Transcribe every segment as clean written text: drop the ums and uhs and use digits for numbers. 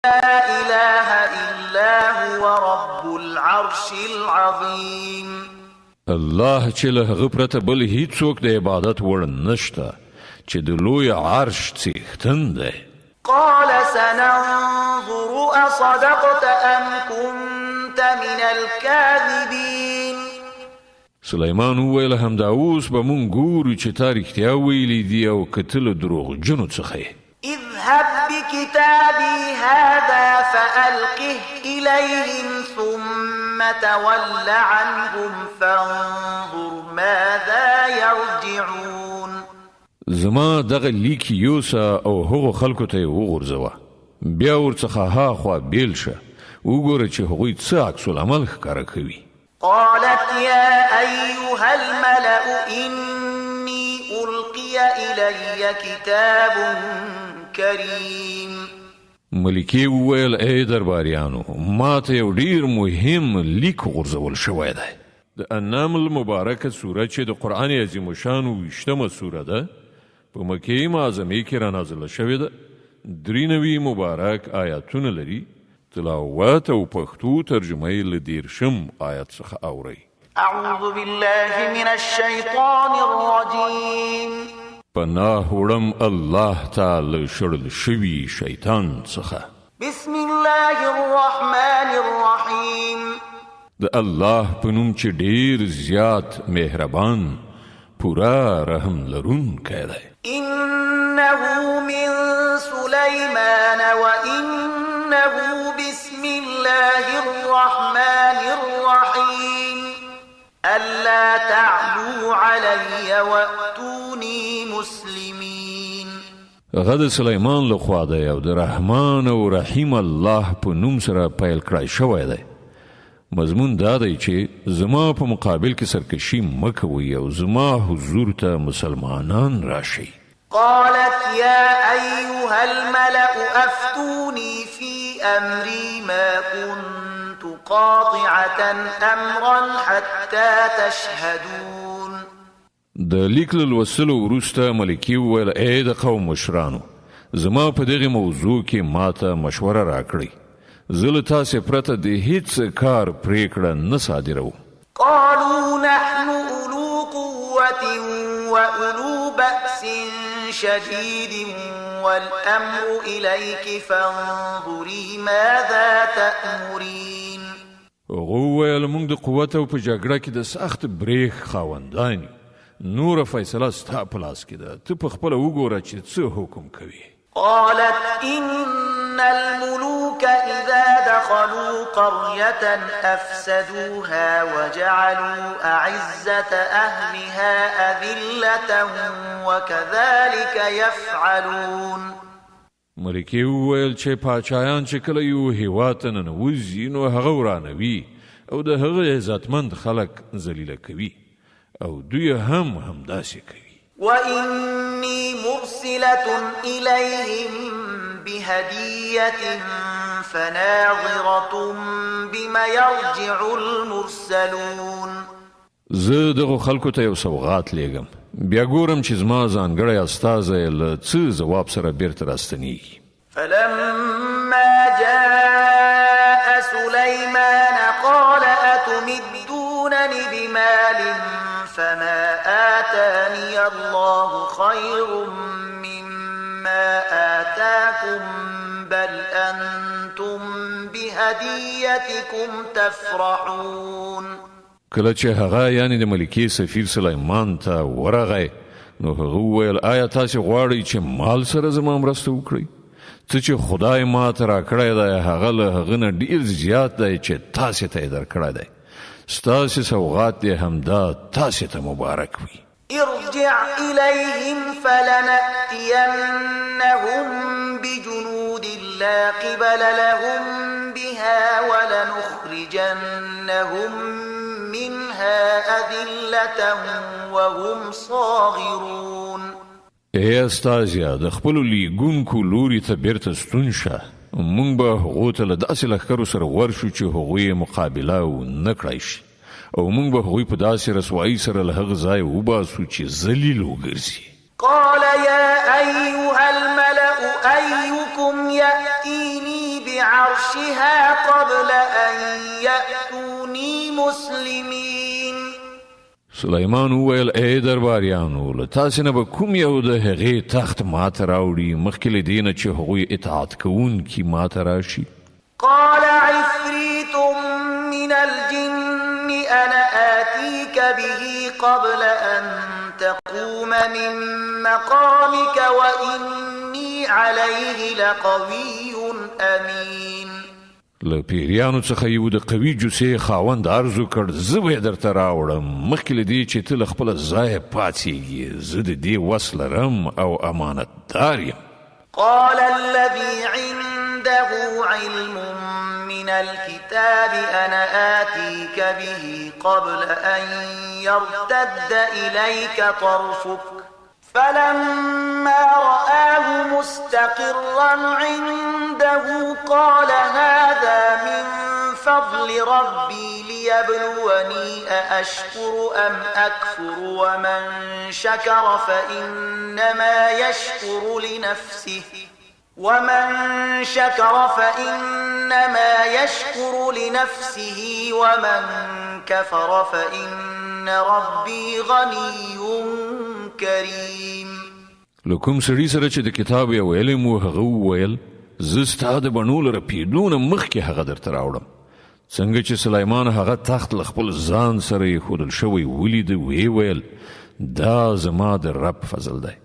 لا إله إلا هو رب العرش العظيم. الله چې له هغه پرته بل هیڅوک د عبادت وړ نشته چې د لوی عرش څښتن دی. قال سننظر أصدقت أم كنت من الكاذبين. سلیمان وویل همدا اوس به مونږ ګورو چې تا رښتیا ویلي دي او که ته له دروغجنو څخه یې. اذهب بكتابي هذا فألقه إليهم ثم تول عنهم فانظر ماذا يرجعون. زما دغه لیک یوسه او هغو خلکو ته یې وغورځوه، بیا ورڅخه هاخوا بیل شه، وګوره چې هغوی څه عکس العمل ښکاره کوي. قالت يا أيها الملأ إني ألقي إلي كتاب كريم. ملکې وویل ای درباریانو ما ته یو ډیر مهم لیک غورځول شوی دی. د انعام المبارکه سوره چې د قرآن عظیم الشان 20مه سوره ده په مکې معظمې کې رانازله شوې ده. 93 مبارک آیاتونه لري. تلاوت او پښتو ترجمه یې له 13 آیت څخه اورئ. اعوذ بالله من الشیطان الرجیم. پناه وړم الله تعالی شړل شوي شیطان څخه. بسم الله الرحمن الرحیم. د الله په نوم چې ډیر زیات مهربان پورا رحم لرونکی دی. انه من سلیمان وانه بسم الله الرحمن الرحیم الا تعلوا علی واتونی مسلمین. غد سلیمان لخوا دی او د رحمان او رحیم الله په نوم سره پیل کړای شوی دی. مضمون دا دی چې زما په مقابل کې سرکشي مکوئ او زما حضور ته مسلمانان راشي. قالت يا أيها الملأ أفتوني في أمري ما كنت قاطعة أمرا حتى تشهدون. د لیک له لوستلو وروسته ملکې وویل ای د قوم مشرانو زما په دغه موضوع کې ماته مشوره راکړئ. زه له تاسې پرته د هیڅ کار پریکړه نه صادروم. قالوا نحن أولو قوة وأولو بأس شديد والأمر إليك فانظري ماذا تأمرين. وویل موږ د قوت او په جګړه کې د سخت بریښ خاوندان نور فیصله ستا په لاس کې ده، ته په خپله وګوره چې څه حکم کوي. قالت إن الملوك إذا دخلوا قرية أفسدوها وجعلوا أعزة أهلها أذلة وكذلك يفعلون. ملکې وویل چې پاچایان چې کله یو هیواد ته ننوځي نو هغه ورانوي او د هغه عزتمند خلک ذلیله کوي او دوی هم همداسې کوي. وإني مرسلة إليهم بهدية فناظرة بما يرجع المرسلون. زه دغه خلکو ته یو سوغات لیږم، بیا ګورم چې زما ځانګړی استازی له څه ځواب سره بیرته راستنیږي. فلما جاء سليمان قال أتمدونني بمال فما آتاني الله خير مما آتاكم بل أنتم بهديتكم تفرحون. کله چې هغه یعنی د ملکې سفیر سلیمان ته ورغی نو هغه وویل آیا تاسې غواړئ چې مال سره زما مرسته وکړئ؟ څه چې خدای ما ته راکړی دی هغه له هغه نه ډېر زیات دی چې تاسې ته یې درکړی دی. ستاسې سوغات دې همدا تاسې ته مبارک وي. ارجع إليهم فلنأتينهم بجنود لا قبل لهم بها ولنخرجنهم منها أذلة وهم صاغرون. ای استازیا د خپلو لیږونکو لوري ته بیرته ستون شه. موږ به هغو ته له داسې لښکرو سره ورشو چې هغوی مقابله ونه کړای شي او موږ به هغوی په داسې رسوایي سره له هغه ځایه وباسو چې ذلیل وګرځي. قال يا أيها الملأ أيكم يأتيني عرشها قبل أن يأتوني مسلمين. سلیمان وویل ای درباریانو له تاسې نه به کوم یو د هغې تخت ماته راوړي مخکې له دې نه چې هغوی اطاعت کوونکي ماته راشي. قال عفريت من الجن أنا آتيك به قبل أن تقوم من مقامك وإني عليه لقوي أمين. له پیریانو څخه یو د قوي جوسې خاوند عرض وکړ زه به یې درته راوړم مخکې له دې چې ته له خپله ځایه پاڅېږې زه د دې وس لرم او امانتدار یم. قال الذي عنده علم من الكتاب أنا آتيك به قبل أن يرتد إليك طرفك فلما رآه مستقرا عنده قال هذا من فضل ربي ليبلوني أأشكر أم أكفر ومن شكر فإنما يشكر لنفسه ومن كفر فإن ربي غني کریم. له کوم سړي سره چې د کتاب یو علم و هغه وویل زه ستا د بڼو له رپېدو نه مخکې هغه درته راوړم. څنګه چې سلیمان هغه تخت له خپل ځان سره ایښودل شوی ولید ویې ویل دا زما د رب فضل دی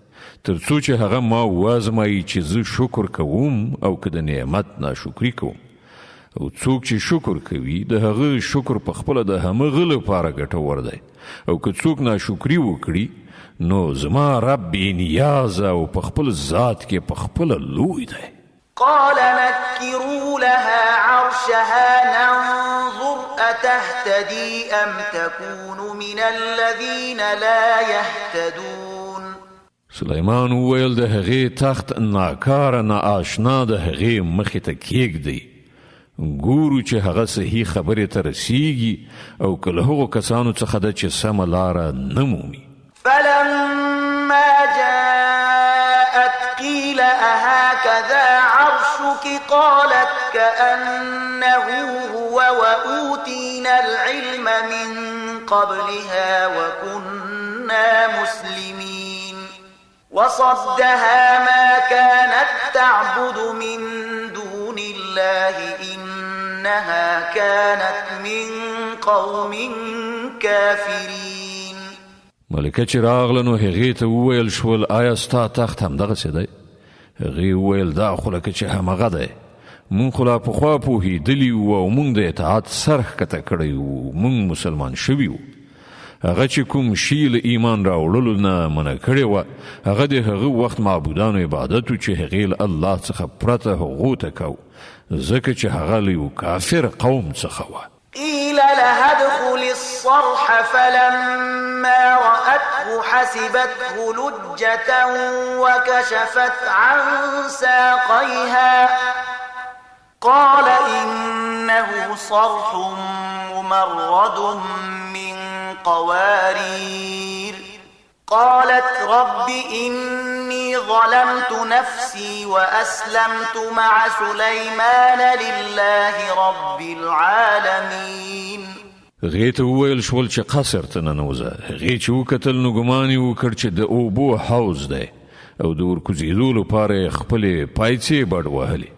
تر څو چې هغه ما وازمایي چې زه شکر کوم او که د نعمت ناشکري کوم او څوک چې شکر کوي د هغه شکر په خپله د همغه لپاره ګټور دی او که څوک ناشکري وکړي نو زما رب بې نیازه او په خپل ذات کې په خپله لوی دی. قال نكروا لها عرشها ننظر أتهتدي أم تكون من الذين لا يهتدون. سلیمان وویل د هغې تخت ناکاره ناآشنا د هغې مخې ته کېږدئ ګورو چې هغه صحیح خبرې ته رسیږي او که له هغو کسانو څخه ده چې سمه لاره نه مومي. فلما جاءت قيل أهكذا عرشك قالت كأنه هو وأوتينا العلم من قبلها وكنا مسلمين وصدها ما كانت تعبد من دون الله إنها كانت من قوم كافرين. ملکه چې راغله نو هغې ته وویل شول آیا ستا تخت همدغسې دی؟ هغې وویل دا خو لکه چې همغه دی مونږ خو لا پخوا پوهېدلي وو او مونږ د اطاعت سر ښکته کړی وو مونږ مسلمان شوي وو. هغه چې کوم شي له ایمان راوړلو نه منع کړې وه هغه د هغه وخت معبودانو عبادت و چې هغې له الله څخه پرته هغو ته کو ځکه چې هغه له یو کافر قوم څخه وه. قيل لها ادخل الصرح فلما رأته حسبته لجة وكشفت عن ساقيها قال إنه صرح ممرد من قوارير قالت رب إني ظلمت نفسي وأسلمت مع سليمان لله رب العالمين. هغې ته وویل شول چې قصر ته ننوځه. هغې چې وکتل نو ګمان یې وکړ چې د اوبو حوض دی او د ورکوزېدو لپاره یې خپلې پایڅې بډ وهلې.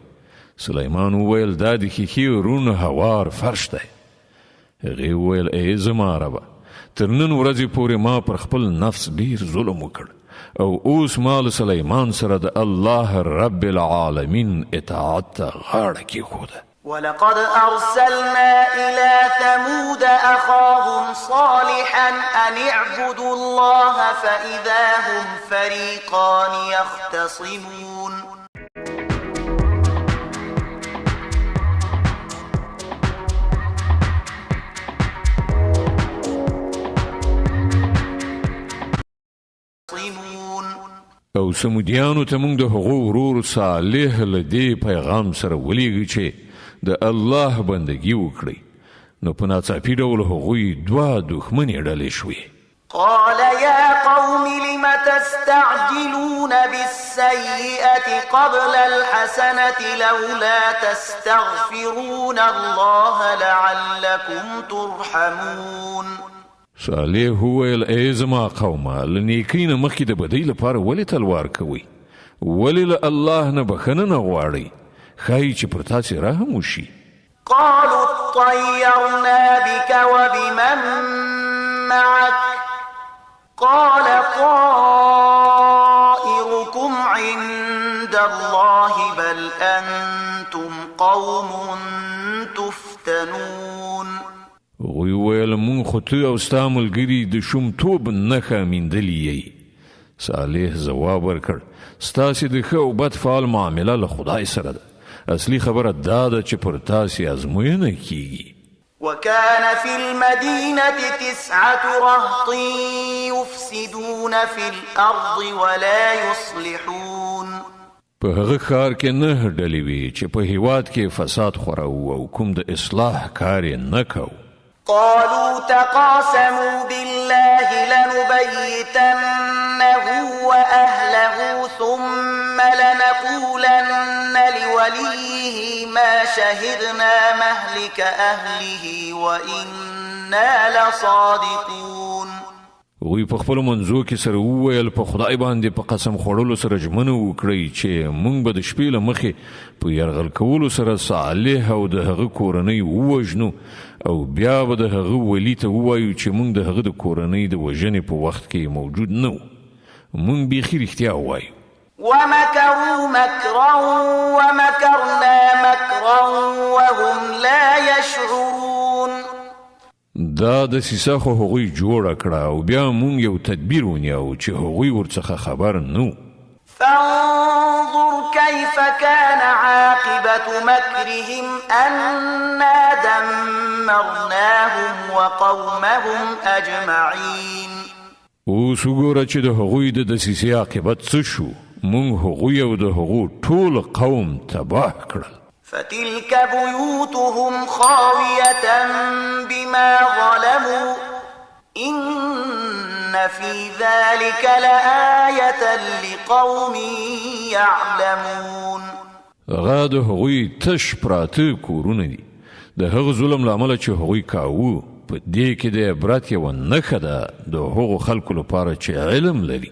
سلیمان وویل دا د ښیښې رون هوار فرش دی. هغې وویل ای زما ربه تر نن ورځې پورې ما پر خپل نفس ډیر ظلم وکړ او اوس ما له سلیمان سره د الله رب العالمین اطاعت ته غاړه کېښوده. ولقد أرسلنا إلى ثمود أخاهم صالحا أن اعبدوا الله فإذا هم فريقان يختصمون. او سمودیانو ته موږ د هغو ورور صالح له دې پیغام سره ولیږي چې د الله بندگی وکړي نو په ناڅاپي ډول هغوی دوه دښمنې ډلې شوې. قال يا قوم لم تستعجلون بالسيئة قبل الحسنة لولا تستغفرون الله لعلكم ترحمون. صالح وویل ای زما قومه له نیکۍ نه مخکې د بدۍ لپاره ولې تلوار کوئ؟ ولې له الله نه بخښنه نه غواړئ؟ ښایي چې پر تاسې رحم وشي. قالوا اطيرنا بك وبمن معك قال طائركم عند الله بل أنتم قوم تفتنون. هغوی وویل مونږ خو ته او ستا ملګري د شومتوب نښه میندلي یئ. صالح ځواب ورکړ ستاسې د ښه او بد فعال معامله له خدای سره ده. اصلي خبره دا ده چې پر تاسې ازموینه کیږي. وكان في المدينة 9 رهط يفسدون في الأرض ولا يصلحون. په هغه ښار کې 9 ډلې وې چې په هېواد کې فساد خوراوه او کوم د اصلاح کار یې نه کوو. قالوا تقاسموا بالله لنبيتنه وأهله ثم لنقولن لوليه ما شهدنا مهلك أهله وإنا لصادقون. وی په خپل منځو کې سره وویل په خدای باندې په قسم خوړلو سره ژمنه وکړئ چې مونږ به د شپې له مخې په یرغل کولو سره صالح او د هغه کورنۍ ووژنو او بیا به د هغه ولی ته ووایو چې مونږ د هغه د کورنۍ د وژنې په وخت کې موجود نه وو. مونږ بیخي رښتیا ووایو. ومكروا مكرا ومكرنا مكرا وهم لا يشعرون. دا د سیسه خو هغوی جوړه کړه او بیا مونږ یو تدبیر ونیو چې هغوی ورڅخه خبر نو. فانظر كيف كان عاقبة مكرهم أنا دمرناهم وقومهم أجمعين. اوس وګوره چې د هغوی د دسیسې عاقبت څه شو. مونږ هغوی او د هغو ټول قوم تباه کړل. فتلك بيوتهم خاوية بما ظلموا إن في ذلك لآية لقوم يعلمون. هغه د هغوی تش پراته کورونه دي. د هغه ظلم له امله چې هغوی کاوه په دې کې د عبرت یوه نښه ده د هغو خلکو لپاره چې علم لري.